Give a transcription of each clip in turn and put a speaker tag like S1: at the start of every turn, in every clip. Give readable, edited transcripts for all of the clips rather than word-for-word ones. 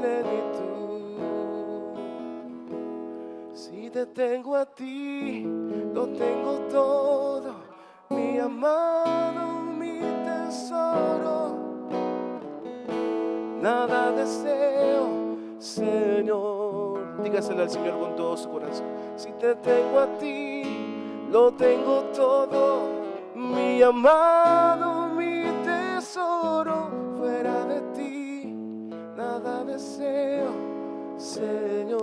S1: plenitud. Si te tengo a ti, lo tengo todo, mi amado, mi tesoro. Nada deseo, Señor. Dígaselo al Señor con todo su corazón. Si te tengo a ti, lo tengo todo, mi amado, mi tesoro. Fuera de ti, nada deseo, Señor.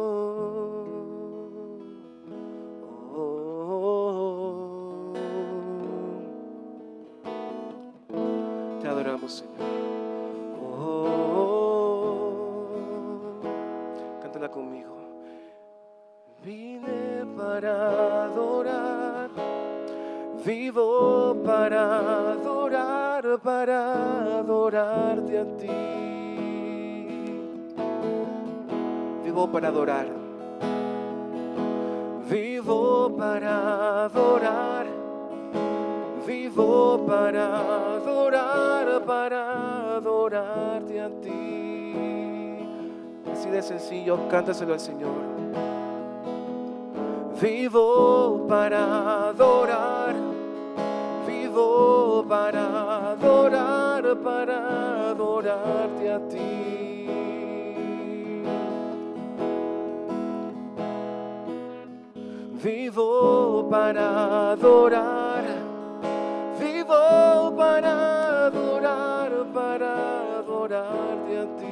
S1: Oh, te adoramos, Señor. Cántala conmigo. Vine para adorar, vivo para adorarte a ti. Vivo para adorar, vivo para adorar, vivo para adorarte a ti. Así de sencillo, cántaselo al Señor. Vivo para adorar, vivo para adorarte a ti. Vivo para adorar, vivo para adorarte a ti.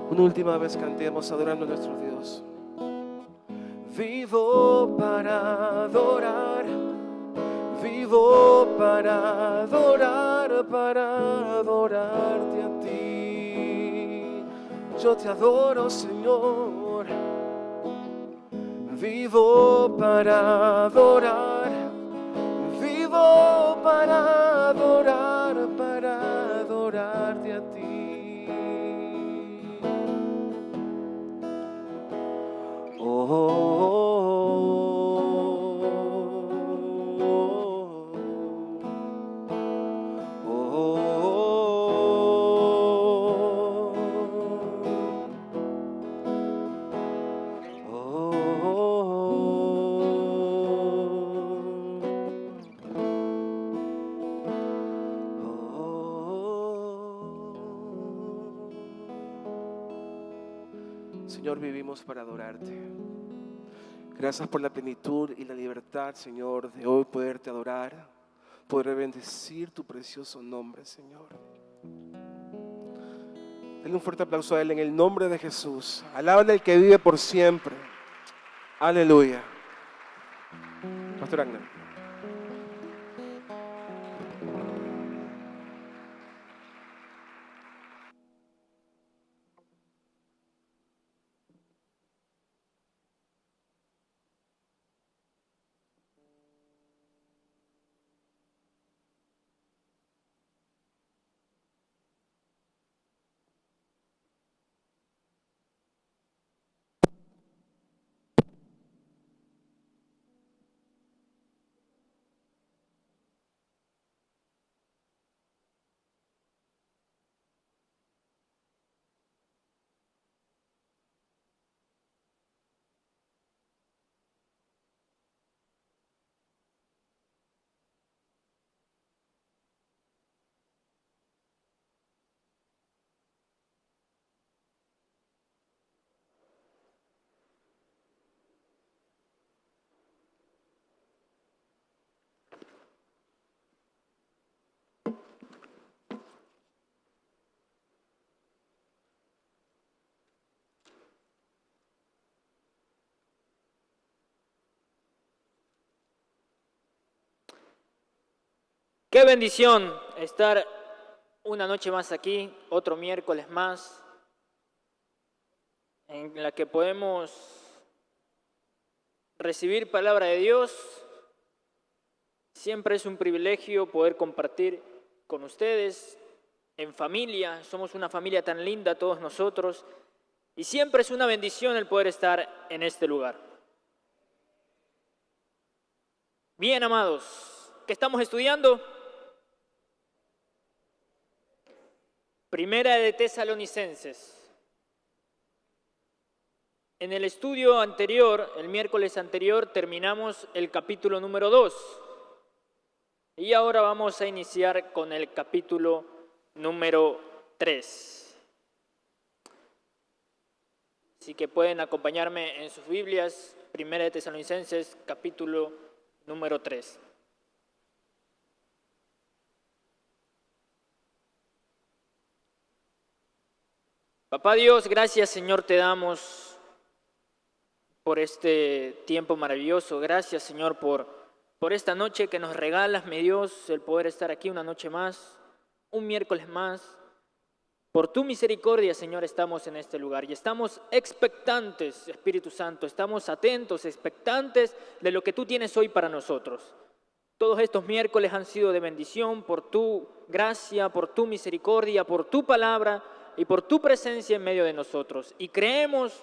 S1: Una última vez cantemos adorando a nuestro Dios. Vivo para adorar, vivo para adorarte a ti. Yo te adoro, Señor. Vivo para adorar, vivo para adorarte a ti. Señor, vivimos para adorarte. Gracias por la plenitud y la libertad, Señor, de hoy poderte adorar, poder bendecir tu precioso nombre, Señor. Dale un fuerte aplauso a Él en el nombre de Jesús. Alábale al que vive por siempre. Aleluya. Pastor Agner.
S2: Qué bendición estar una noche más aquí, otro miércoles más, en la que podemos recibir palabra de Dios. Siempre es un privilegio poder compartir con ustedes en familia. Somos una familia tan linda todos nosotros y siempre es una bendición el poder estar en este lugar. Bien, amados, ¿qué estamos estudiando? Primera de Tesalonicenses. En el estudio anterior, el miércoles anterior, terminamos el capítulo número 2. Y ahora vamos a iniciar con el capítulo número 3. Así que pueden acompañarme en sus Biblias, Primera de Tesalonicenses, capítulo número 3. Papá Dios, gracias Señor te damos por este tiempo maravilloso. Gracias Señor por esta noche que nos regalas, mi Dios, el poder estar aquí una noche más, un miércoles más. Por tu misericordia, Señor, estamos en este lugar y estamos expectantes, Espíritu Santo, estamos atentos, expectantes de lo que tú tienes hoy para nosotros. Todos estos miércoles han sido de bendición por tu gracia, por tu misericordia, por tu palabra y por tu presencia en medio de nosotros. Y creemos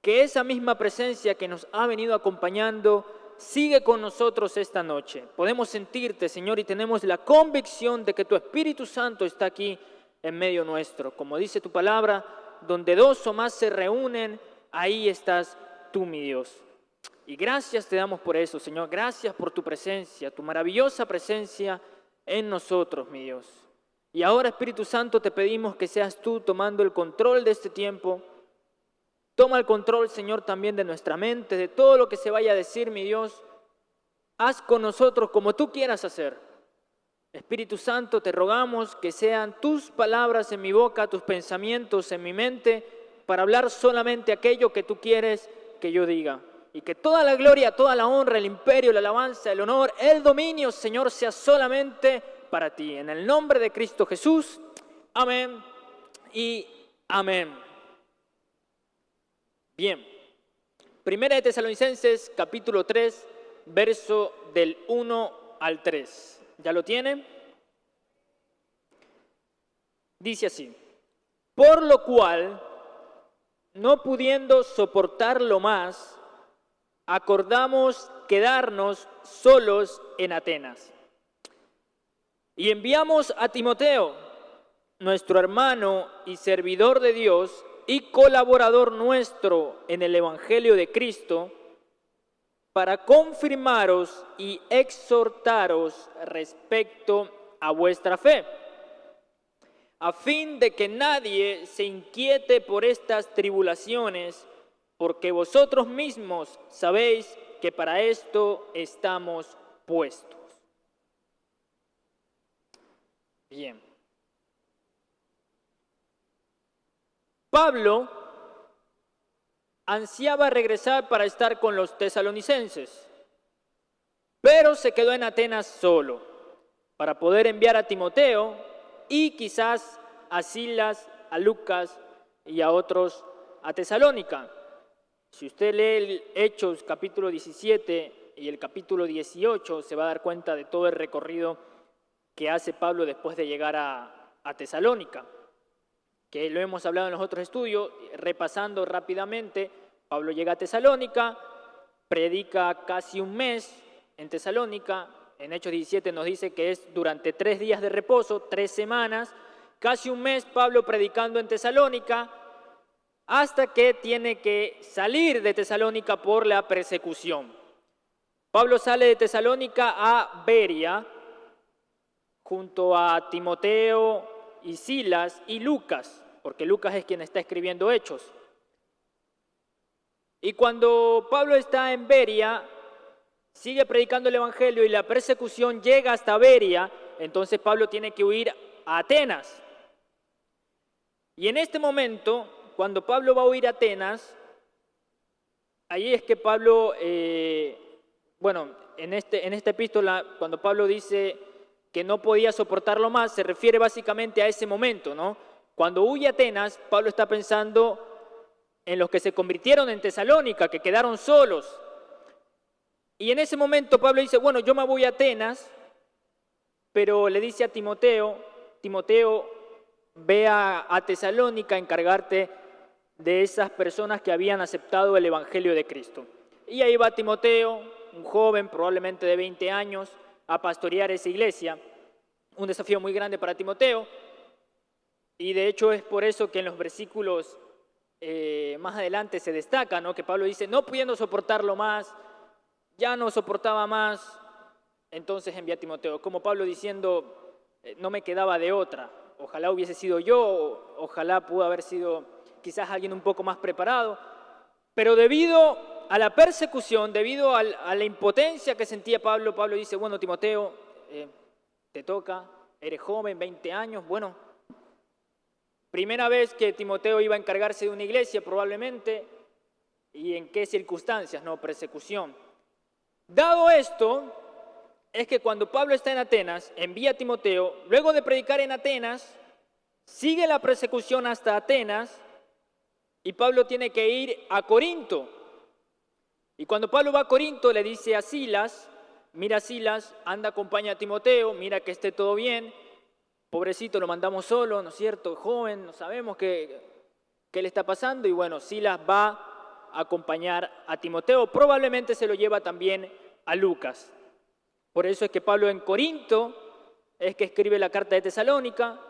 S2: que esa misma presencia que nos ha venido acompañando sigue con nosotros esta noche. Podemos sentirte, Señor, y tenemos la convicción de que tu Espíritu Santo está aquí en medio nuestro. Como dice tu palabra, donde dos o más se reúnen, ahí estás tú, mi Dios. Y gracias te damos por eso, Señor. Gracias por tu presencia, tu maravillosa presencia en nosotros, mi Dios. Y ahora, Espíritu Santo, te pedimos que seas tú tomando el control de este tiempo. Toma el control, Señor, también de nuestra mente, de todo lo que se vaya a decir, mi Dios. Haz con nosotros como tú quieras hacer. Espíritu Santo, te rogamos que sean tus palabras en mi boca, tus pensamientos en mi mente, para hablar solamente aquello que tú quieres que yo diga. Y que toda la gloria, toda la honra, el imperio, la alabanza, el honor, el dominio, Señor, sea solamente para ti. En el nombre de Cristo Jesús, amén y amén. Bien, Primera de Tesalonicenses, capítulo 3, verso del 1 al 3. ¿Ya lo tienen? Dice así: por lo cual, no pudiendo soportarlo más, acordamos quedarnos solos en Atenas. Y enviamos a Timoteo, nuestro hermano y servidor de Dios, y colaborador nuestro en el Evangelio de Cristo, para confirmaros y exhortaros respecto a vuestra fe, a fin de que nadie se inquiete por estas tribulaciones, porque vosotros mismos sabéis que para esto estamos puestos. Bien. Pablo ansiaba regresar para estar con los tesalonicenses, pero se quedó en Atenas solo para poder enviar a Timoteo y quizás a Silas, a Lucas y a otros a Tesalónica. Si usted lee el Hechos capítulo 17 y el capítulo 18, se va a dar cuenta de todo el recorrido que hace Pablo después de llegar a Tesalónica, que lo hemos hablado en los otros estudios. Repasando rápidamente, Pablo llega a Tesalónica, predica casi un mes en Tesalónica. En Hechos 17 nos dice que es durante 3 días de reposo, 3 semanas, casi un mes Pablo predicando en Tesalónica, hasta que tiene que salir de Tesalónica por la persecución. Pablo sale de Tesalónica a Berea, junto a Timoteo y Silas y Lucas, porque Lucas es quien está escribiendo Hechos. Y cuando Pablo está en Berea, sigue predicando el Evangelio y la persecución llega hasta Berea, entonces Pablo tiene que huir a Atenas. Y en este momento, cuando Pablo va a huir a Atenas, ahí es que Pablo, en esta epístola, cuando Pablo dice que no podía soportarlo más, se refiere básicamente a ese momento, ¿no? Cuando huye a Atenas, Pablo está pensando en los que se convirtieron en Tesalónica, que quedaron solos. Y en ese momento Pablo dice, bueno, yo me voy a Atenas, pero le dice a Timoteo, Timoteo, ve a Tesalónica a encargarte de esas personas que habían aceptado el Evangelio de Cristo. Y ahí va Timoteo, un joven probablemente de 20 años, a pastorear esa iglesia. Un desafío muy grande para Timoteo. Y de hecho es por eso que en los versículos más adelante se destaca, ¿no? Que Pablo dice, no pudiendo soportarlo más, ya no soportaba más, entonces envía a Timoteo. Como Pablo diciendo, no me quedaba de otra. Ojalá hubiese sido yo, ojalá pudo haber sido quizás alguien un poco más preparado. Pero debido a la persecución, debido a la impotencia que sentía Pablo, Pablo dice, bueno, Timoteo, te toca, eres joven, 20 años, bueno. Primera vez que Timoteo iba a encargarse de una iglesia probablemente, ¿y en qué circunstancias? No, persecución. Dado esto, es que cuando Pablo está en Atenas, envía a Timoteo, luego de predicar en Atenas, sigue la persecución hasta Atenas, y Pablo tiene que ir a Corinto. Y cuando Pablo va a Corinto, le dice a Silas, mira Silas, anda, acompaña a Timoteo, mira que esté todo bien. Pobrecito, lo mandamos solo, ¿no es cierto? Joven, no sabemos qué le está pasando. Y bueno, Silas va a acompañar a Timoteo. Probablemente se lo lleva también a Lucas. Por eso es que Pablo en Corinto es que escribe la carta de Tesalónica,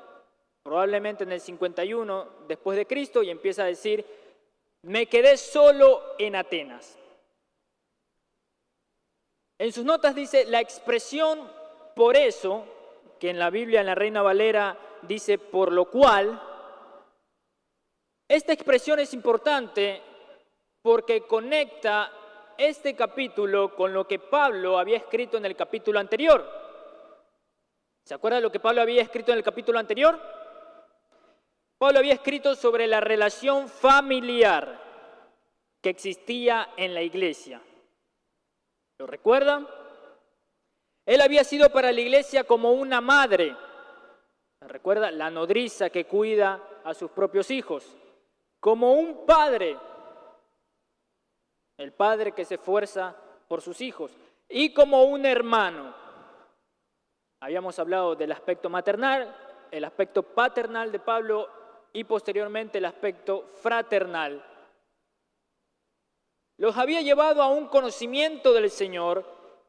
S2: probablemente en el 51 después de Cristo, y empieza a decir, me quedé solo en Atenas. En sus notas dice, la expresión por eso, que en la Biblia, en la Reina Valera, dice por lo cual, esta expresión es importante porque conecta este capítulo con lo que Pablo había escrito en el capítulo anterior. ¿Se acuerdan de lo que Pablo había escrito en el capítulo anterior? Pablo había escrito sobre la relación familiar que existía en la iglesia. ¿Lo recuerdan? Él había sido para la iglesia como una madre. ¿Recuerda? La nodriza que cuida a sus propios hijos. Como un padre. El padre que se esfuerza por sus hijos. Y como un hermano. Habíamos hablado del aspecto maternal, el aspecto paternal de Pablo y posteriormente el aspecto fraternal. Los había llevado a un conocimiento del Señor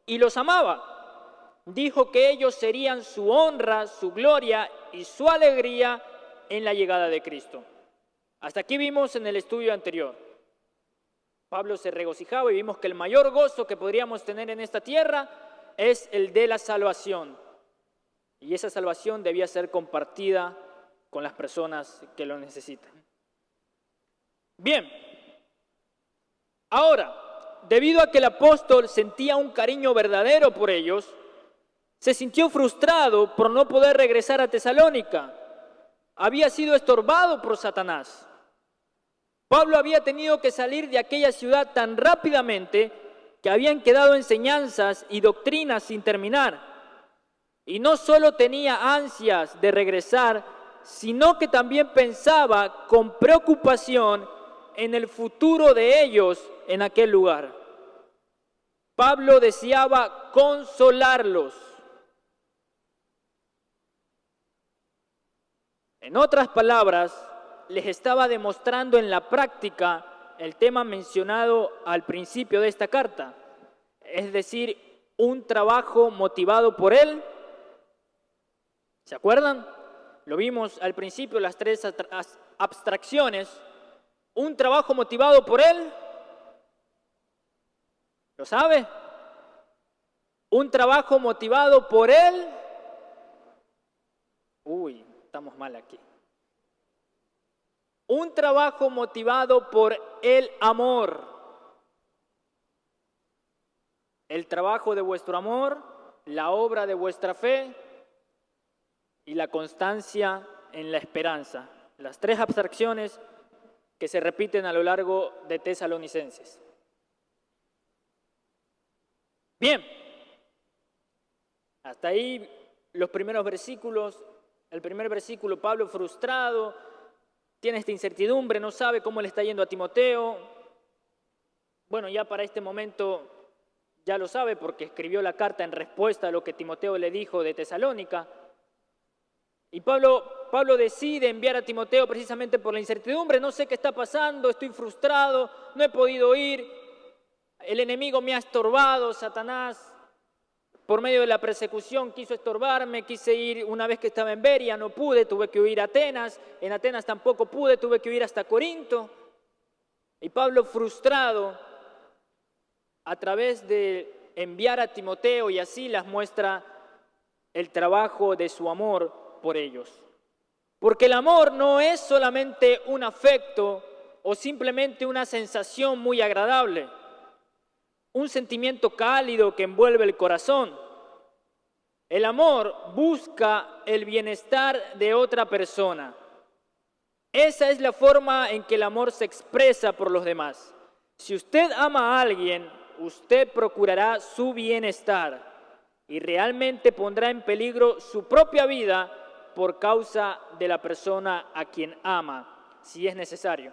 S2: y los amaba. Dijo que ellos serían su honra, su gloria y su alegría en la llegada de Cristo. Hasta aquí vimos en el estudio anterior. Pablo se regocijaba y vimos que el mayor gozo que podríamos tener en esta tierra es el de la salvación. Y esa salvación debía ser compartida con las personas que lo necesitan. Bien, ahora, debido a que el apóstol sentía un cariño verdadero por ellos, se sintió frustrado por no poder regresar a Tesalónica. Había sido estorbado por Satanás. Pablo había tenido que salir de aquella ciudad tan rápidamente que habían quedado enseñanzas y doctrinas sin terminar. Y no solo tenía ansias de regresar, sino que también pensaba con preocupación en el futuro de ellos en aquel lugar. Pablo deseaba consolarlos. En otras palabras, les estaba demostrando en la práctica el tema mencionado al principio de esta carta, es decir, un trabajo motivado por él. ¿Se acuerdan? Lo vimos al principio, las tres abstracciones. Un trabajo motivado por él. ¿Lo sabe? Un trabajo motivado por él. Uy, estamos mal aquí. Un trabajo motivado por el amor. El trabajo de vuestro amor, la obra de vuestra fe y la constancia en la esperanza. Las tres abstracciones que se repiten a lo largo de Tesalonicenses. Bien, hasta ahí los primeros versículos. El primer versículo, Pablo frustrado, tiene esta incertidumbre, no sabe cómo le está yendo a Timoteo. Bueno, ya para este momento ya lo sabe porque escribió la carta en respuesta a lo que Timoteo le dijo de Tesalónica. Y Pablo decide enviar a Timoteo precisamente por la incertidumbre. No sé qué está pasando, estoy frustrado, no he podido ir, el enemigo me ha estorbado, Satanás, por medio de la persecución quiso estorbarme, quise ir una vez que estaba en Beria, no pude, tuve que huir a Atenas, en Atenas tampoco pude, tuve que huir hasta Corinto. Y Pablo, frustrado, a través de enviar a Timoteo y a Silas, muestra el trabajo de su amor por ellos. Porque el amor no es solamente un afecto o simplemente una sensación muy agradable, un sentimiento cálido que envuelve el corazón. El amor busca el bienestar de otra persona. Esa es la forma en que el amor se expresa por los demás. Si usted ama a alguien, usted procurará su bienestar y realmente pondrá en peligro su propia vida por causa de la persona a quien ama, si es necesario.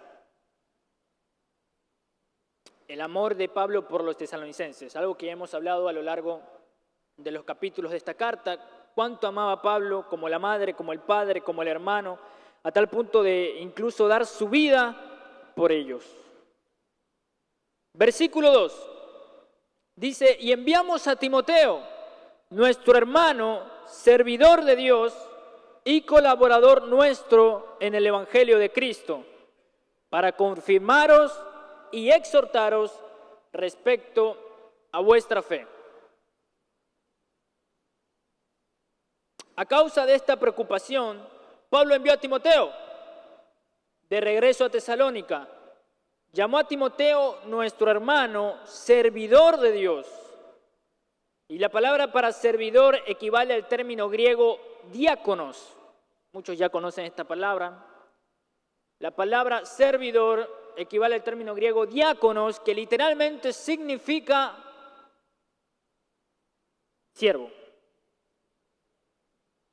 S2: El amor de Pablo por los tesalonicenses, algo que hemos hablado a lo largo de los capítulos de esta carta, cuánto amaba Pablo como la madre, como el padre, como el hermano, a tal punto de incluso dar su vida por ellos. Versículo 2, dice, y enviamos a Timoteo, nuestro hermano, servidor de Dios y colaborador nuestro en el Evangelio de Cristo, para confirmaros y exhortaros respecto a vuestra fe. A causa de esta preocupación, Pablo envió a Timoteo de regreso a Tesalónica. Llamó a Timoteo nuestro hermano, servidor de Dios. Y la palabra para servidor equivale al término griego diáconos. Muchos ya conocen esta palabra. La palabra servidor equivale al término griego diáconos, que literalmente significa siervo.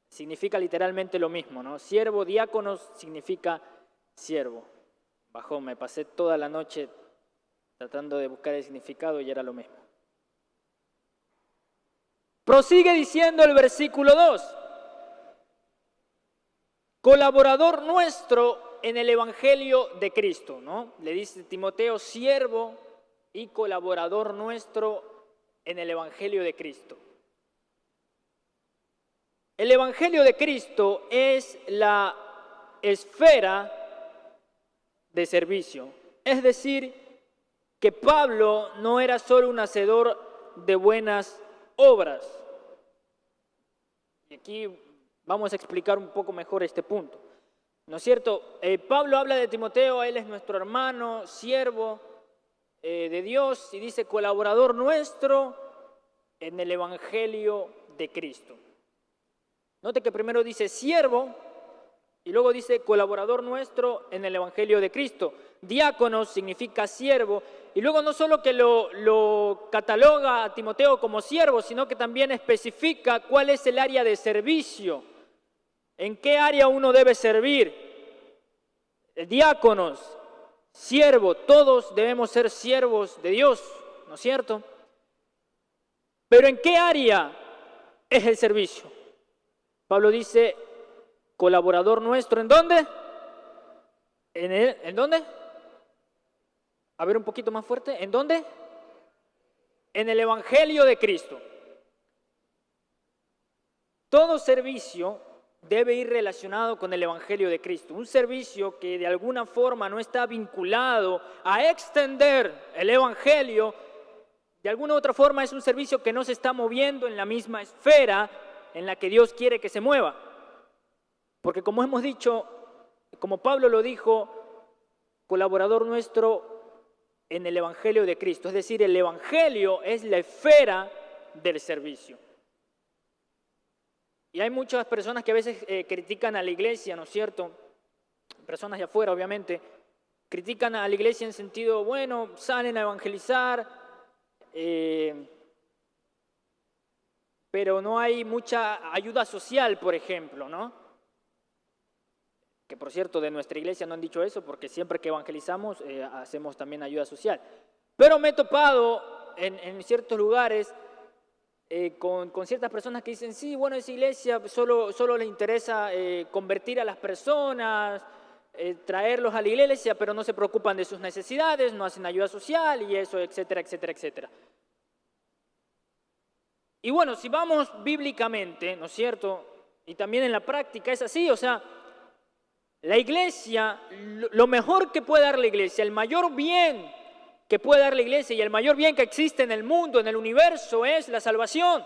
S2: Significa literalmente lo mismo, ¿no? Siervo, diáconos significa siervo. Bajón, me pasé toda la noche tratando de buscar el significado y era lo mismo. Prosigue diciendo el versículo 2. Colaborador nuestro en el Evangelio de Cristo, ¿no? Le dice Timoteo, siervo y colaborador nuestro en el Evangelio de Cristo. El Evangelio de Cristo es la esfera de servicio. Es decir, que Pablo no era solo un hacedor de buenas obras. Y aquí vamos a explicar un poco mejor este punto. ¿No es cierto? Pablo habla de Timoteo, él es nuestro hermano, siervo de Dios, y dice colaborador nuestro en el Evangelio de Cristo. Note que primero dice siervo y luego dice colaborador nuestro en el Evangelio de Cristo. Diácono significa siervo y luego no solo que lo cataloga a Timoteo como siervo, sino que también especifica cuál es el área de servicio, en qué área uno debe servir. Diáconos, siervo, todos debemos ser siervos de Dios, ¿no es cierto? Pero ¿en qué área es el servicio? Pablo dice, colaborador nuestro, ¿en dónde? ¿En dónde? A ver un poquito más fuerte, ¿en dónde? En el Evangelio de Cristo. Todo servicio debe ir relacionado con el Evangelio de Cristo. Un servicio que de alguna forma no está vinculado a extender el Evangelio, de alguna otra forma es un servicio que no se está moviendo en la misma esfera en la que Dios quiere que se mueva. Porque como hemos dicho, como Pablo lo dijo, colaborador nuestro en el Evangelio de Cristo. Es decir, el Evangelio es la esfera del servicio. Y hay muchas personas que a veces critican a la iglesia, ¿no es cierto? Personas de afuera, obviamente, critican a la iglesia en sentido, bueno, salen a evangelizar, pero no hay mucha ayuda social, por ejemplo, ¿no? que por cierto de nuestra iglesia no han dicho eso, porque siempre que evangelizamos hacemos también ayuda social. Pero me he topado en ciertos lugares con ciertas personas que dicen, sí, bueno, esa iglesia solo le interesa convertir a las personas, traerlos a la iglesia, pero no se preocupan de sus necesidades, no hacen ayuda social y eso, etcétera, etcétera, etcétera. Y bueno, si vamos bíblicamente, ¿no es cierto? Y también en la práctica es así, o sea, la iglesia, lo mejor que puede dar la iglesia, el mayor bien que puede dar la iglesia y el mayor bien que existe en el mundo, en el universo, es la salvación.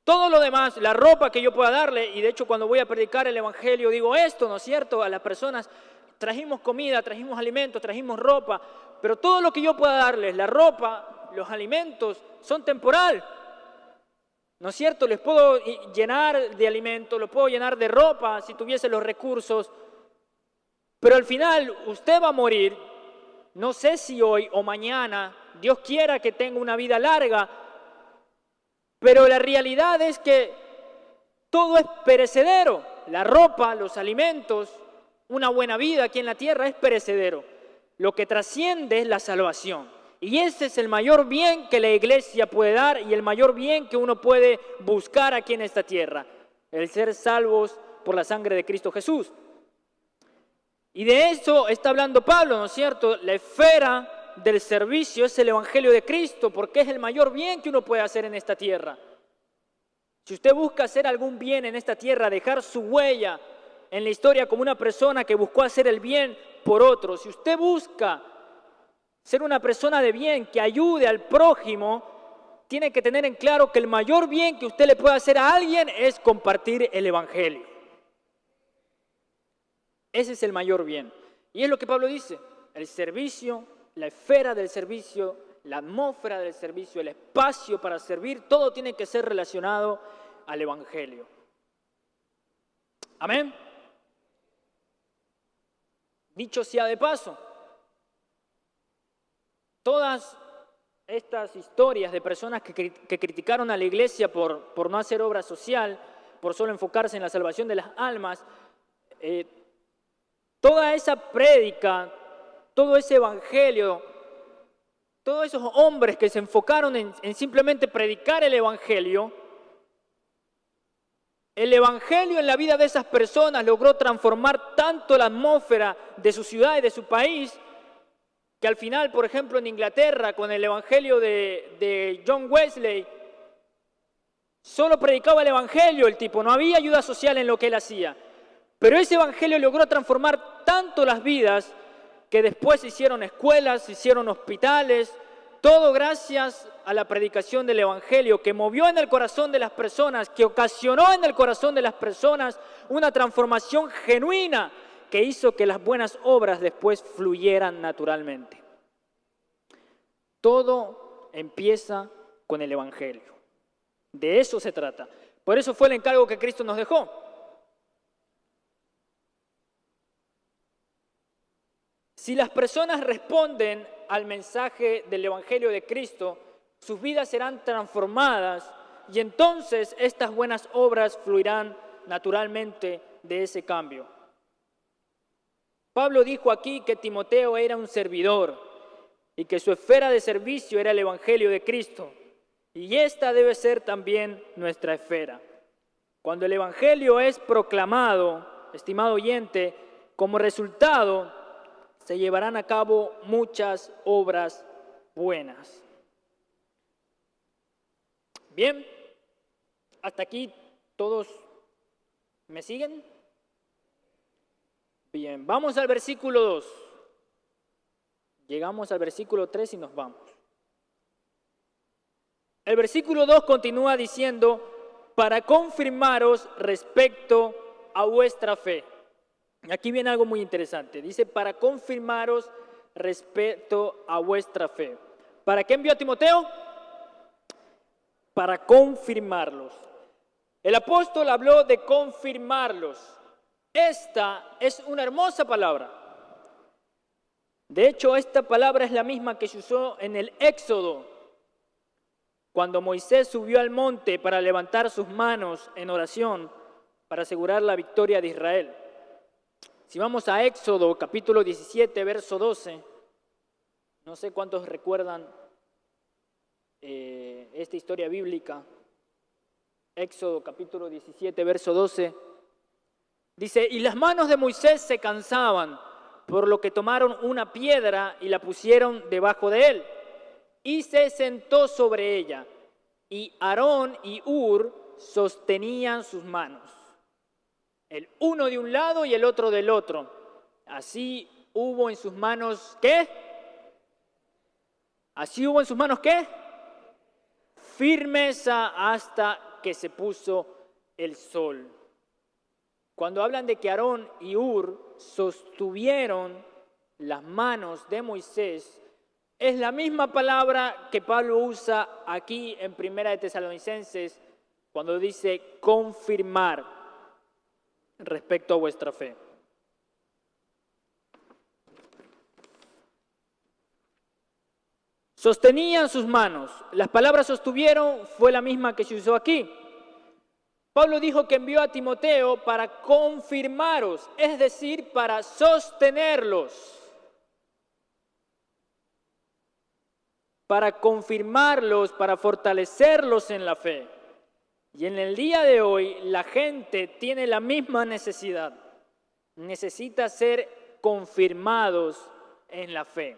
S2: Todo lo demás, la ropa que yo pueda darle, y de hecho cuando voy a predicar el evangelio digo esto, ¿no es cierto? A las personas, trajimos comida, trajimos alimentos, trajimos ropa, pero todo lo que yo pueda darles, la ropa, los alimentos, son temporal. ¿No es cierto? Les puedo llenar de alimento, los puedo llenar de ropa si tuviese los recursos, pero al final usted va a morir, no sé si hoy o mañana, Dios quiera que tenga una vida larga, pero la realidad es que todo es perecedero. La ropa, los alimentos, una buena vida aquí en la tierra es perecedero. Lo que trasciende es la salvación. Y ese es el mayor bien que la iglesia puede dar y el mayor bien que uno puede buscar aquí en esta tierra. El ser salvos por la sangre de Cristo Jesús. Y de eso está hablando Pablo, ¿no es cierto? La esfera del servicio es el evangelio de Cristo, porque es el mayor bien que uno puede hacer en esta tierra. Si usted busca hacer algún bien en esta tierra, dejar su huella en la historia como una persona que buscó hacer el bien por otros, si usted busca ser una persona de bien que ayude al prójimo, tiene que tener en claro que el mayor bien que usted le puede hacer a alguien es compartir el evangelio. Ese es el mayor bien. Y es lo que Pablo dice, el servicio, la esfera del servicio, la atmósfera del servicio, el espacio para servir, todo tiene que ser relacionado al evangelio. Amén. Dicho sea de paso, todas estas historias de personas que criticaron a la iglesia por no hacer obra social, por solo enfocarse en la salvación de las almas, toda esa prédica, todo ese evangelio, todos esos hombres que se enfocaron en simplemente predicar el evangelio en la vida de esas personas logró transformar tanto la atmósfera de su ciudad y de su país, que al final, por ejemplo, en Inglaterra, con el evangelio de John Wesley, solo predicaba el evangelio el tipo, no había ayuda social en lo que él hacía. Pero ese evangelio logró transformar tanto las vidas que después se hicieron escuelas, se hicieron hospitales, todo gracias a la predicación del evangelio que movió en el corazón de las personas, que ocasionó en el corazón de las personas una transformación genuina que hizo que las buenas obras después fluyeran naturalmente. Todo empieza con el evangelio. De eso se trata. Por eso fue el encargo que Cristo nos dejó. Si las personas responden al mensaje del evangelio de Cristo, sus vidas serán transformadas y entonces estas buenas obras fluirán naturalmente de ese cambio. Pablo dijo aquí que Timoteo era un servidor y que su esfera de servicio era el evangelio de Cristo. Y esta debe ser también nuestra esfera. Cuando el evangelio es proclamado, estimado oyente, como resultado se llevarán a cabo muchas obras buenas. Bien, hasta aquí todos me siguen. Bien, vamos al versículo 2. Llegamos al versículo 3 y nos vamos. El versículo 2 continúa diciendo, para confirmaros respecto a vuestra fe. Aquí viene algo muy interesante. Dice, para confirmaros respecto a vuestra fe. ¿Para qué envió a Timoteo? Para confirmarlos. El apóstol habló de confirmarlos. Esta es una hermosa palabra. De hecho, esta palabra es la misma que se usó en el Éxodo, cuando Moisés subió al monte para levantar sus manos en oración para asegurar la victoria de Israel. Si vamos a Éxodo, capítulo 17, verso 12, no sé cuántos recuerdan esta historia bíblica. Éxodo, capítulo 17, verso 12, dice: y las manos de Moisés se cansaban, por lo que tomaron una piedra y la pusieron debajo de él, y se sentó sobre ella, y Aarón y Hur sostenían sus manos, el uno de un lado y el otro del otro. Así hubo en sus manos, ¿qué? Así hubo en sus manos, ¿qué? Firmeza hasta que se puso el sol. Cuando hablan de que Aarón y Hur sostuvieron las manos de Moisés, es la misma palabra que Pablo usa aquí en Primera de Tesalonicenses cuando dice confirmar respecto a vuestra fe. Sostenían sus manos. Las palabras sostuvieron fue la misma que se usó aquí. Pablo dijo que envió a Timoteo para confirmaros, es decir, para sostenerlos, para confirmarlos, para fortalecerlos en la fe. Y en el día de hoy la gente tiene la misma necesidad. Necesita ser confirmados en la fe.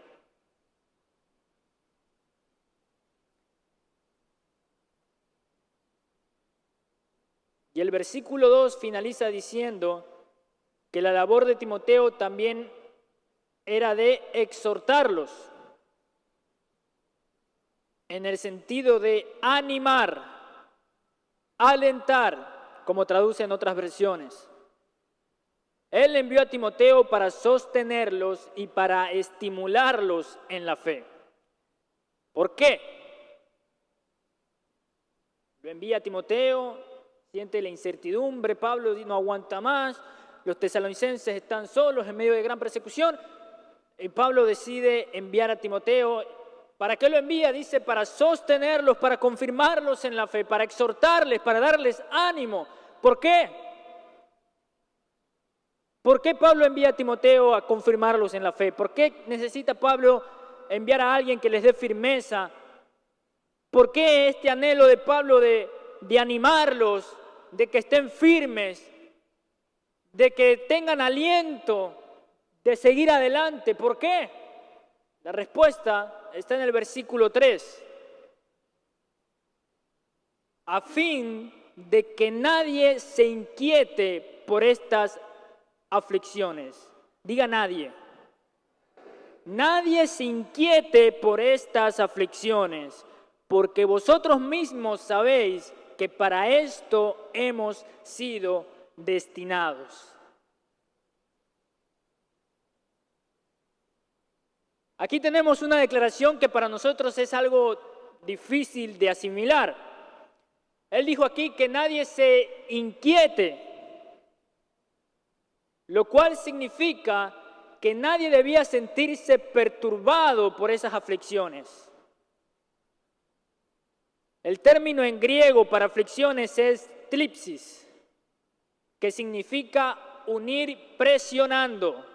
S2: Y el versículo 2 finaliza diciendo que la labor de Timoteo también era de exhortarlos, en el sentido de animar, alentar, como traduce en otras versiones. Él envió a Timoteo para sostenerlos y para estimularlos en la fe. ¿Por qué? Lo envía a Timoteo. Siente la incertidumbre, Pablo no aguanta más, los tesalonicenses están solos en medio de gran persecución, y Pablo decide enviar a Timoteo. ¿Para qué lo envía? Dice, para sostenerlos, para confirmarlos en la fe, para exhortarles, para darles ánimo. ¿Por qué? ¿Por qué Pablo envía a Timoteo a confirmarlos en la fe? ¿Por qué necesita Pablo enviar a alguien que les dé firmeza? ¿Por qué este anhelo de Pablo de animarlos, de que estén firmes, de que tengan aliento, de seguir adelante? ¿Por qué? La respuesta está en el versículo 3. A fin de que nadie se inquiete por estas aflicciones. Diga nadie. Nadie se inquiete por estas aflicciones, porque vosotros mismos sabéis que para esto hemos sido destinados. Aquí tenemos una declaración que para nosotros es algo difícil de asimilar. Él dijo aquí que nadie se inquiete, lo cual significa que nadie debía sentirse perturbado por esas aflicciones. El término en griego para aflicciones es tlipsis, que significa unir presionando.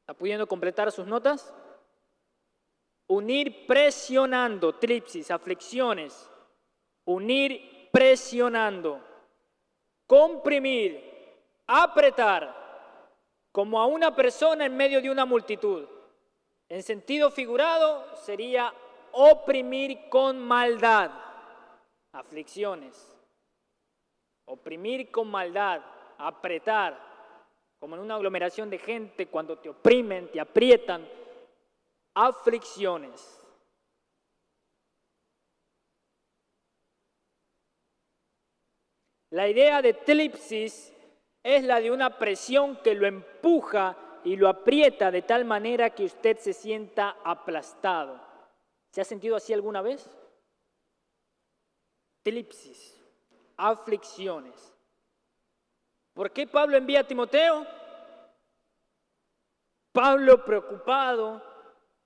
S2: ¿Está pudiendo completar sus notas? Unir presionando, tlipsis, aflicciones. Unir presionando. Comprimir, apretar, como a una persona en medio de una multitud. En sentido figurado sería oprimir con maldad, aflicciones. Oprimir con maldad, apretar, como en una aglomeración de gente cuando te oprimen, te aprietan, aflicciones. La idea de tlipsis es la de una presión que lo empuja y lo aprieta de tal manera que usted se sienta aplastado. ¿Se ha sentido así alguna vez? Tlipsis, aflicciones. ¿Por qué Pablo envía a Timoteo? Pablo, preocupado,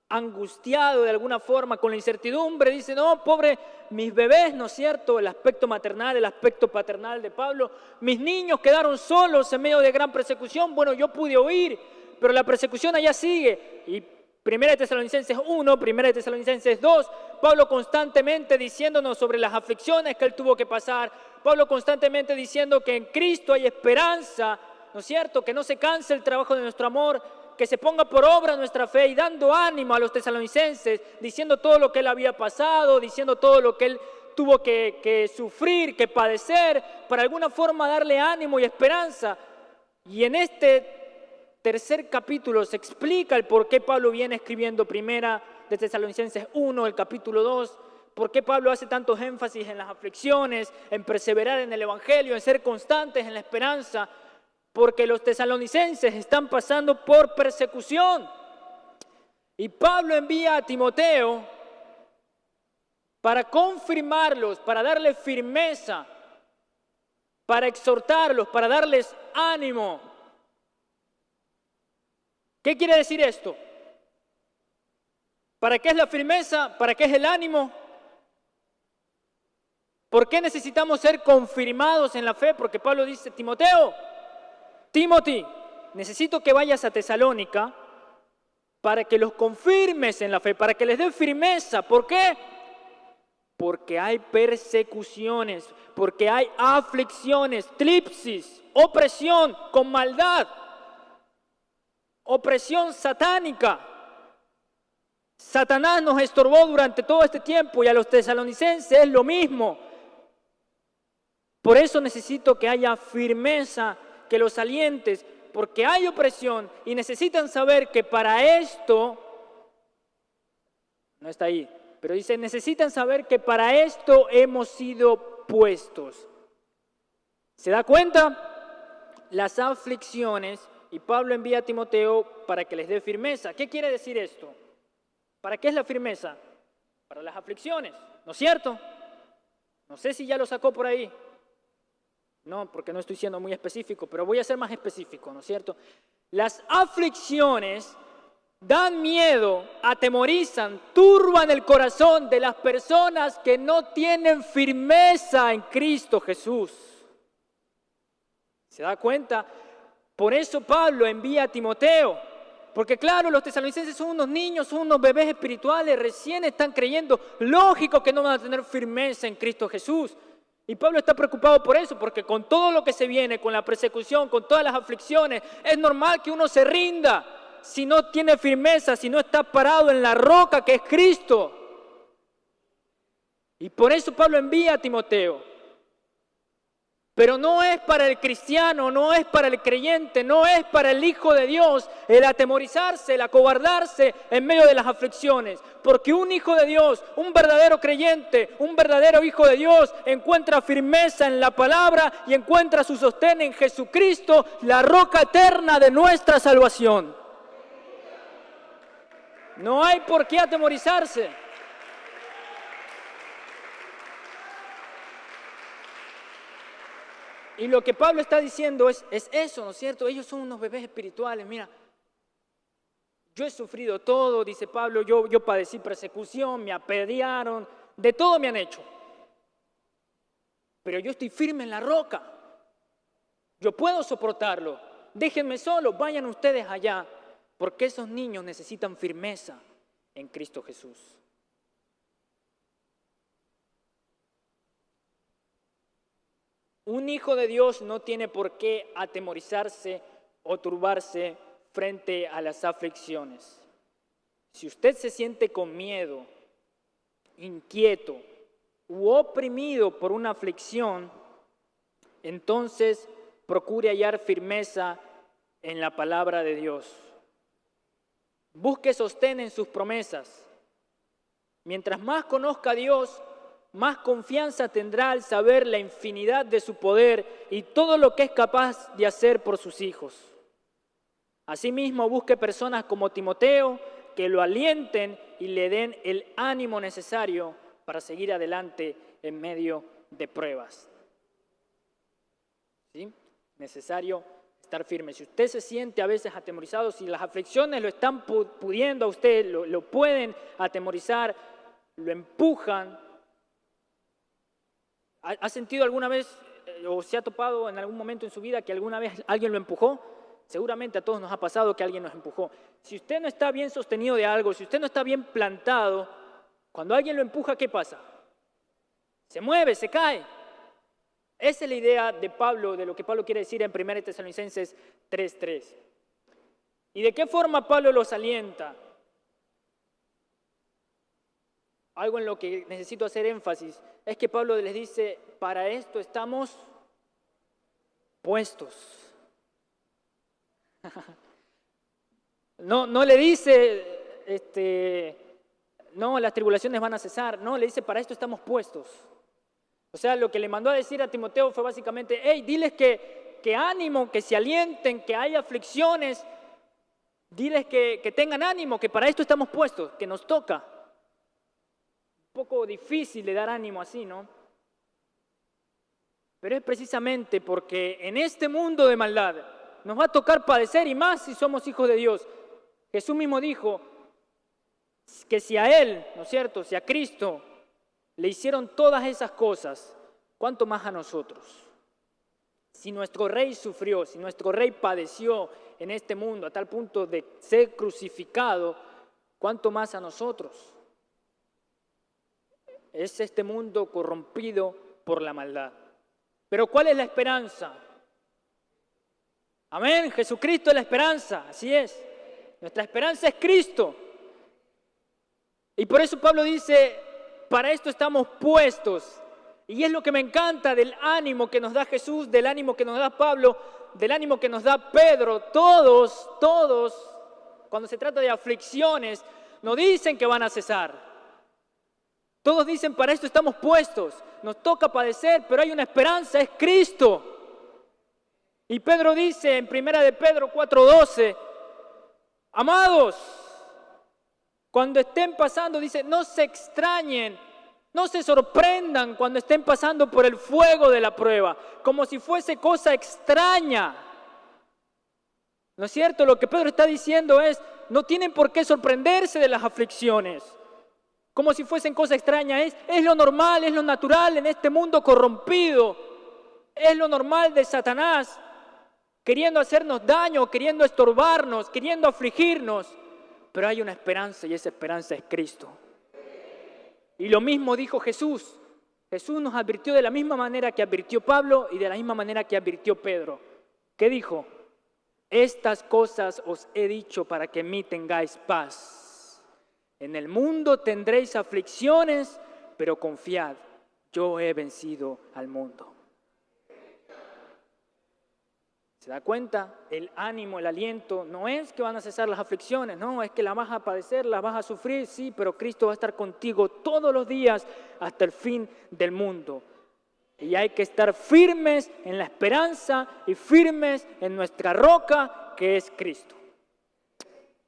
S2: angustiado de alguna forma con la incertidumbre, dice, no, pobre mis bebés, ¿no es cierto? El aspecto maternal, el aspecto paternal de Pablo. Mis niños quedaron solos en medio de gran persecución. Bueno, yo pude huir, pero la persecución allá sigue. Y 1 Tesalonicenses 1, 1 Tesalonicenses 2, Pablo constantemente diciéndonos sobre las aflicciones que él tuvo que pasar. Pablo constantemente diciendo que en Cristo hay esperanza, ¿no es cierto? Que no se canse el trabajo de nuestro amor, que se ponga por obra nuestra fe, y dando ánimo a los tesalonicenses, diciendo todo lo que él había pasado, diciendo todo lo que él tuvo que sufrir, que padecer, para alguna forma darle ánimo y esperanza. Y en este tercer capítulo se explica el por qué Pablo viene escribiendo 1 Tesalonicenses 1, el capítulo 2, por qué Pablo hace tantos énfasis en las aflicciones, en perseverar en el Evangelio, en ser constantes en la esperanza. Porque los tesalonicenses están pasando por persecución. Y Pablo envía a Timoteo para confirmarlos, para darles firmeza, para exhortarlos, para darles ánimo. ¿Qué quiere decir esto? ¿Para qué es la firmeza? ¿Para qué es el ánimo? ¿Por qué necesitamos ser confirmados en la fe? Porque Pablo dice, Timothy, necesito que vayas a Tesalónica para que los confirmes en la fe, para que les des firmeza. ¿Por qué? Porque hay persecuciones, porque hay aflicciones, tripsis, opresión con maldad, opresión satánica. Satanás nos estorbó durante todo este tiempo y a los tesalonicenses es lo mismo. Por eso necesito que haya firmeza, que los alientes, porque hay opresión y necesitan saber que para esto, no está ahí, pero dice, necesitan saber que para esto hemos sido puestos. ¿Se da cuenta? Las aflicciones, y Pablo envía a Timoteo para que les dé firmeza. ¿Qué quiere decir esto? ¿Para qué es la firmeza? Para las aflicciones, ¿no es cierto? No sé si ya lo sacó por ahí. No, porque no estoy siendo muy específico, pero voy a ser más específico, ¿no es cierto? Las aflicciones dan miedo, atemorizan, turban el corazón de las personas que no tienen firmeza en Cristo Jesús. ¿Se da cuenta? Por eso Pablo envía a Timoteo, porque claro, los tesalonicenses son unos niños, son unos bebés espirituales, recién están creyendo, lógico que no van a tener firmeza en Cristo Jesús. Y Pablo está preocupado por eso, porque con todo lo que se viene, con la persecución, con todas las aflicciones, es normal que uno se rinda si no tiene firmeza, si no está parado en la roca que es Cristo. Y por eso Pablo envía a Timoteo. Pero no es para el cristiano, no es para el creyente, no es para el Hijo de Dios el atemorizarse, el acobardarse en medio de las aflicciones. Porque un Hijo de Dios, un verdadero creyente, un verdadero Hijo de Dios encuentra firmeza en la palabra y encuentra su sostén en Jesucristo, la roca eterna de nuestra salvación. No hay por qué atemorizarse. Y lo que Pablo está diciendo es eso, ¿no es cierto? Ellos son unos bebés espirituales. Mira, yo he sufrido todo, dice Pablo, yo padecí persecución, me apedrearon, de todo me han hecho. Pero yo estoy firme en la roca. Yo puedo soportarlo. Déjenme solo, vayan ustedes allá, porque esos niños necesitan firmeza en Cristo Jesús. Un hijo de Dios no tiene por qué atemorizarse o turbarse frente a las aflicciones. Si usted se siente con miedo, inquieto u oprimido por una aflicción, entonces procure hallar firmeza en la palabra de Dios. Busque sostén en sus promesas. Mientras más conozca a Dios, más confianza tendrá al saber la infinidad de su poder y todo lo que es capaz de hacer por sus hijos. Asimismo, busque personas como Timoteo que lo alienten y le den el ánimo necesario para seguir adelante en medio de pruebas. ¿Sí? Necesario estar firme. Si usted se siente a veces atemorizado, si las aflicciones lo están pudiendo a usted, lo pueden atemorizar, lo empujan, ¿Ha sentido alguna vez o se ha topado en algún momento en su vida que alguna vez alguien lo empujó? Seguramente a todos nos ha pasado que alguien nos empujó. Si usted no está bien sostenido de algo, si usted no está bien plantado, cuando alguien lo empuja, ¿qué pasa? Se mueve, se cae. Esa es la idea de Pablo, de lo que Pablo quiere decir en 1 Tesalonicenses 3:3. ¿Y de qué forma Pablo los alienta? Algo en lo que necesito hacer énfasis es que Pablo les dice, para esto estamos puestos. No le dice, no, las tribulaciones van a cesar. No, le dice, para esto estamos puestos. O sea, lo que le mandó a decir a Timoteo fue básicamente, hey, diles que ánimo, que se alienten, que hay aflicciones. Diles que tengan ánimo, que para esto estamos puestos, que nos toca. Un poco difícil de dar ánimo así, ¿no? Pero es precisamente porque en este mundo de maldad nos va a tocar padecer, y más si somos hijos de Dios. Jesús mismo dijo que si a Él, ¿no es cierto?, si a Cristo le hicieron todas esas cosas, ¿cuánto más a nosotros? Si nuestro Rey sufrió, si nuestro Rey padeció en este mundo a tal punto de ser crucificado, ¿cuánto más a nosotros? Es este mundo corrompido por la maldad. Pero ¿cuál es la esperanza? Amén, Jesucristo es la esperanza, así es. Nuestra esperanza es Cristo. Y por eso Pablo dice, para esto estamos puestos. Y es lo que me encanta del ánimo que nos da Jesús, del ánimo que nos da Pablo, del ánimo que nos da Pedro. Todos, cuando se trata de aflicciones, no dicen que van a cesar. Todos dicen, para esto estamos puestos. Nos toca padecer, pero hay una esperanza, es Cristo. Y Pedro dice en 1 de Pedro 4:12, amados, cuando estén pasando, dice, no se extrañen, no se sorprendan cuando estén pasando por el fuego de la prueba, como si fuese cosa extraña. ¿No es cierto? Lo que Pedro está diciendo es, no tienen por qué sorprenderse de las aflicciones, como si fuesen cosa extraña. Es lo normal, es lo natural en este mundo corrompido. Es lo normal de Satanás, queriendo hacernos daño, queriendo estorbarnos, queriendo afligirnos. Pero hay una esperanza y esa esperanza es Cristo. Y lo mismo dijo Jesús. Jesús nos advirtió de la misma manera que advirtió Pablo y de la misma manera que advirtió Pedro. ¿Qué dijo? Estas cosas os he dicho para que en mí tengáis paz. En el mundo tendréis aflicciones, pero confiad, yo he vencido al mundo. ¿Se da cuenta? El ánimo, el aliento, no es que van a cesar las aflicciones, no, es que las vas a padecer, las vas a sufrir, sí, pero Cristo va a estar contigo todos los días hasta el fin del mundo. Y hay que estar firmes en la esperanza y firmes en nuestra roca, que es Cristo.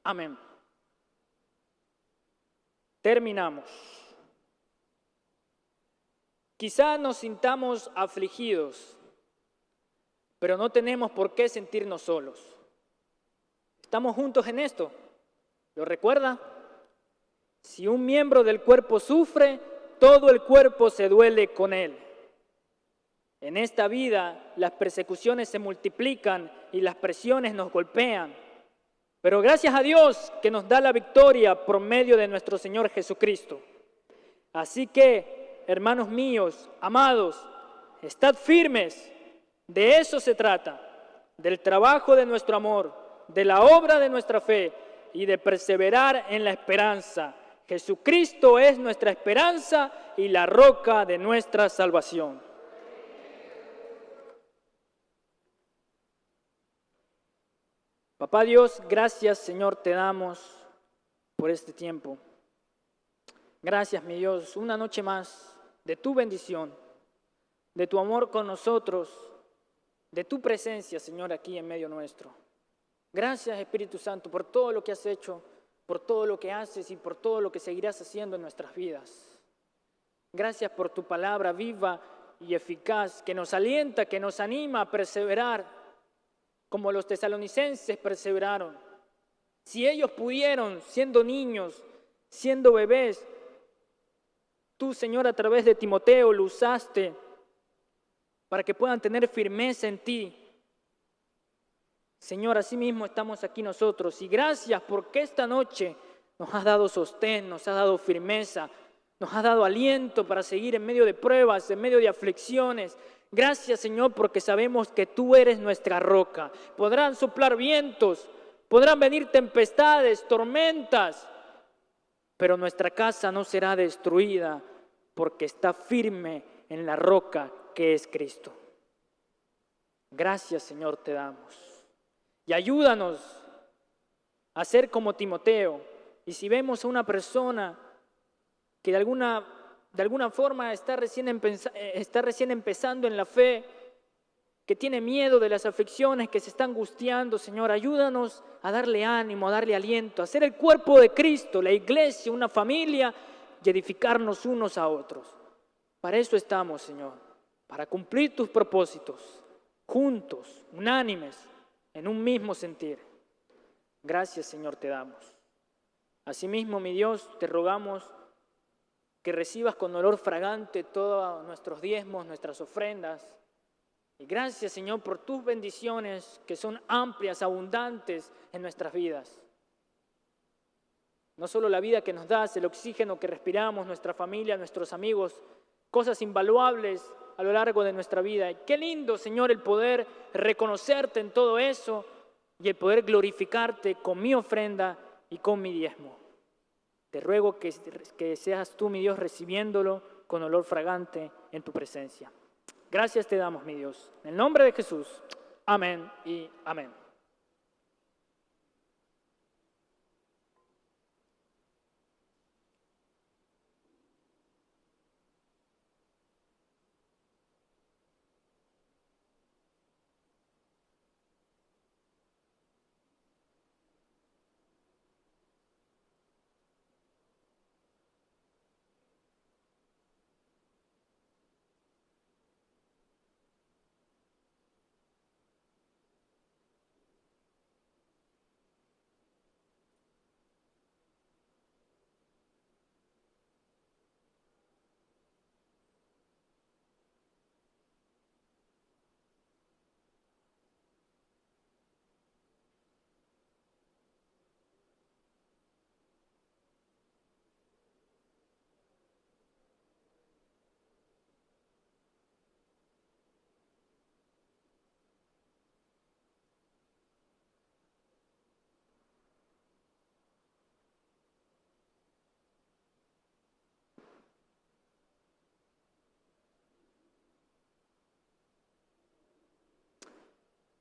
S2: Amén. Terminamos. Quizá nos sintamos afligidos, pero no tenemos por qué sentirnos solos. Estamos juntos en esto. ¿Lo recuerda? Si un miembro del cuerpo sufre, todo el cuerpo se duele con él. En esta vida las persecuciones se multiplican y las presiones nos golpean. Pero gracias a Dios que nos da la victoria por medio de nuestro Señor Jesucristo. Así que, hermanos míos, amados, estad firmes. De eso se trata, del trabajo de nuestro amor, de la obra de nuestra fe y de perseverar en la esperanza. Jesucristo es nuestra esperanza y la roca de nuestra salvación. Papá Dios, gracias Señor te damos por este tiempo. Gracias mi Dios, una noche más de tu bendición, de tu amor con nosotros, de tu presencia, Señor, aquí en medio nuestro. Gracias, Espíritu Santo, por todo lo que has hecho, por todo lo que haces y por todo lo que seguirás haciendo en nuestras vidas. Gracias por tu palabra viva y eficaz, que nos alienta, que nos anima a perseverar, como los tesalonicenses perseveraron. Si ellos pudieron, siendo niños, siendo bebés, tú, Señor, a través de Timoteo lo usaste para que puedan tener firmeza en ti. Señor, así mismo estamos aquí nosotros y gracias porque esta noche nos has dado sostén, nos has dado firmeza, nos has dado aliento para seguir en medio de pruebas, en medio de aflicciones. Gracias, Señor, porque sabemos que tú eres nuestra roca. Podrán soplar vientos, podrán venir tempestades, tormentas, pero nuestra casa no será destruida porque está firme en la roca que es Cristo. Gracias, Señor, te damos. Y ayúdanos a ser como Timoteo. Y si vemos a una persona que de alguna forma está recién empezando en la fe, que tiene miedo de las aflicciones, que se está angustiando, Señor, ayúdanos a darle ánimo, a darle aliento, a ser el cuerpo de Cristo, la iglesia, una familia y edificarnos unos a otros. Para eso estamos, Señor, para cumplir tus propósitos, juntos, unánimes, en un mismo sentir. Gracias, Señor, te damos. Asimismo, mi Dios, te rogamos que recibas con olor fragante todos nuestros diezmos, nuestras ofrendas. Y gracias, Señor, por tus bendiciones que son amplias, abundantes en nuestras vidas. No solo la vida que nos das, el oxígeno que respiramos, nuestra familia, nuestros amigos, cosas invaluables a lo largo de nuestra vida. Y qué lindo, Señor, el poder reconocerte en todo eso y el poder glorificarte con mi ofrenda y con mi diezmo. Te ruego que seas tú, mi Dios, recibiéndolo con olor fragante en tu presencia. Gracias te damos, mi Dios. En el nombre de Jesús. Amén y amén.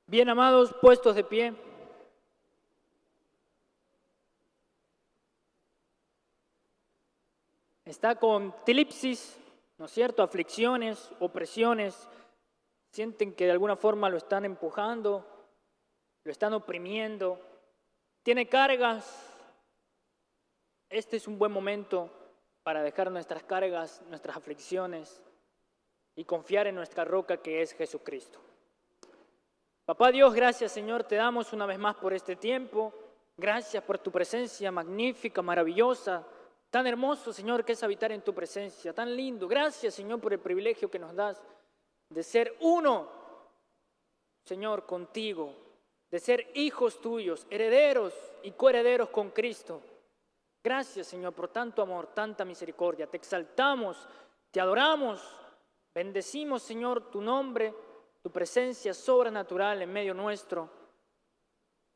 S2: Bien, amados, puestos de pie. Está con tilipsis, ¿no es cierto? Aflicciones, opresiones. Sienten que de alguna forma lo están empujando, lo están oprimiendo. Tiene cargas. Este es un buen momento para dejar nuestras cargas, nuestras aflicciones y confiar en nuestra roca que es Jesucristo. Papá Dios, gracias, Señor, te damos una vez más por este tiempo. Gracias por tu presencia magnífica, maravillosa. Tan hermoso, Señor, que es habitar en tu presencia. Tan lindo. Gracias, Señor, por el privilegio que nos das de ser uno, Señor, contigo. De ser hijos tuyos, herederos y coherederos con Cristo. Gracias, Señor, por tanto amor, tanta misericordia. Te exaltamos, te adoramos. Bendecimos, Señor, tu nombre, tu presencia sobrenatural en medio nuestro.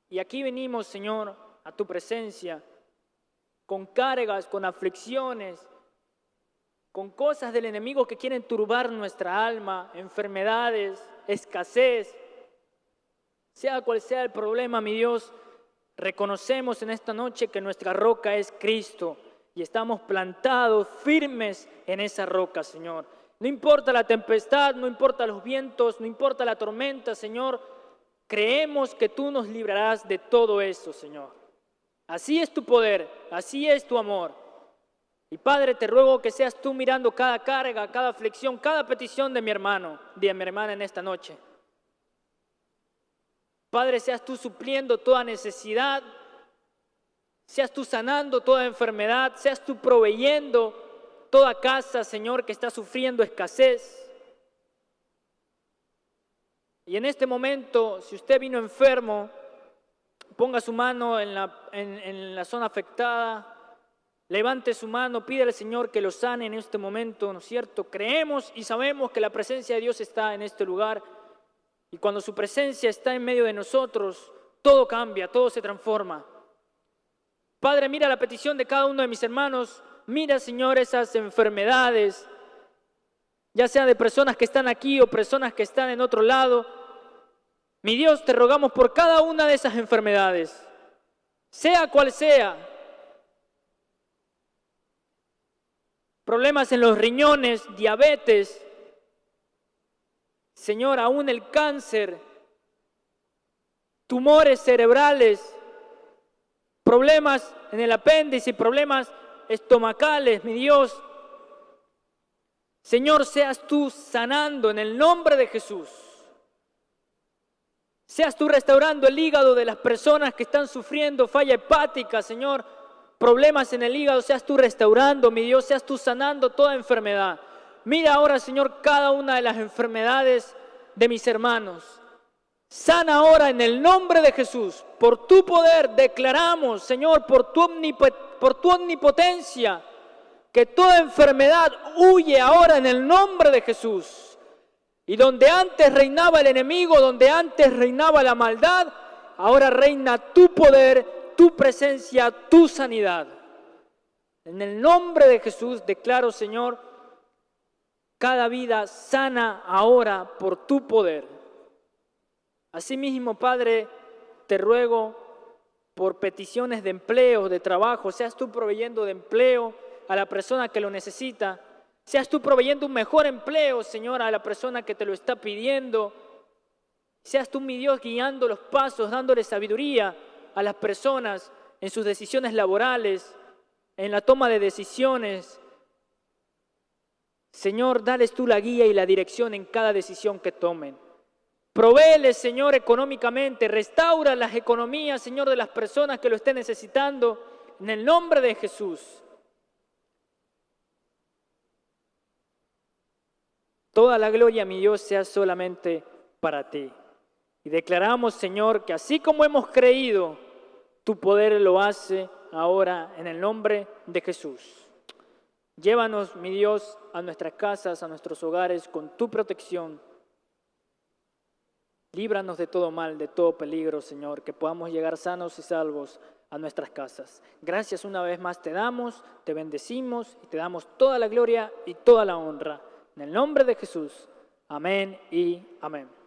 S2: Y aquí venimos, Señor, a tu presencia, con cargas, con aflicciones, con cosas del enemigo que quieren turbar nuestra alma, enfermedades, escasez. Sea cual sea el problema, mi Dios, reconocemos en esta noche que nuestra roca es Cristo y estamos plantados firmes en esa roca, Señor. No importa la tempestad, no importa los vientos, no importa la tormenta, Señor, creemos que tú nos librarás de todo eso, Señor. Así es tu poder, así es tu amor. Y Padre, te ruego que seas tú mirando cada carga, cada aflicción, cada petición de mi hermano, de mi hermana en esta noche. Padre, seas tú supliendo toda necesidad, seas tú sanando toda enfermedad, seas tú proveyendo toda casa, Señor, que está sufriendo escasez. Y en este momento, si usted vino enfermo, ponga su mano en la zona afectada, levante su mano, pide al Señor que lo sane en este momento, ¿no es cierto? Creemos y sabemos que la presencia de Dios está en este lugar, y cuando su presencia está en medio de nosotros, todo cambia, todo se transforma. Padre, mira la petición de cada uno de mis hermanos, mira, Señor, esas enfermedades, ya sea de personas que están aquí o personas que están en otro lado. Mi Dios, te rogamos por cada una de esas enfermedades, sea cual sea. Problemas en los riñones, diabetes, Señor, aún el cáncer, tumores cerebrales, problemas en el apéndice, problemas estomacales, mi Dios. Señor, seas tú sanando en el nombre de Jesús. Seas tú restaurando el hígado de las personas que están sufriendo falla hepática, Señor, problemas en el hígado, seas tú restaurando, mi Dios, seas tú sanando toda enfermedad. Mira ahora, Señor, cada una de las enfermedades de mis hermanos. Sana ahora en el nombre de Jesús. Por tu poder declaramos, Señor, por tu omnipotencia, que toda enfermedad huye ahora en el nombre de Jesús. Y donde antes reinaba el enemigo, donde antes reinaba la maldad, ahora reina tu poder, tu presencia, tu sanidad. En el nombre de Jesús declaro, Señor, cada vida sana ahora por tu poder. Asimismo, Padre, te ruego por peticiones de empleo, de trabajo, seas tú proveyendo de empleo a la persona que lo necesita. Seas tú proveyendo un mejor empleo, Señor, a la persona que te lo está pidiendo. Seas tú, mi Dios, guiando los pasos, dándole sabiduría a las personas en sus decisiones laborales, en la toma de decisiones. Señor, dales tú la guía y la dirección en cada decisión que tomen. Provéeles, Señor, económicamente. Restaura las economías, Señor, de las personas que lo estén necesitando. En el nombre de Jesús. Toda la gloria, mi Dios, sea solamente para ti. Y declaramos, Señor, que así como hemos creído, tu poder lo hace ahora en el nombre de Jesús. Llévanos, mi Dios, a nuestras casas, a nuestros hogares con tu protección. Líbranos de todo mal, de todo peligro, Señor, que podamos llegar sanos y salvos a nuestras casas. Gracias una vez más te damos, te bendecimos y te damos toda la gloria y toda la honra. En el nombre de Jesús. Amén y amén.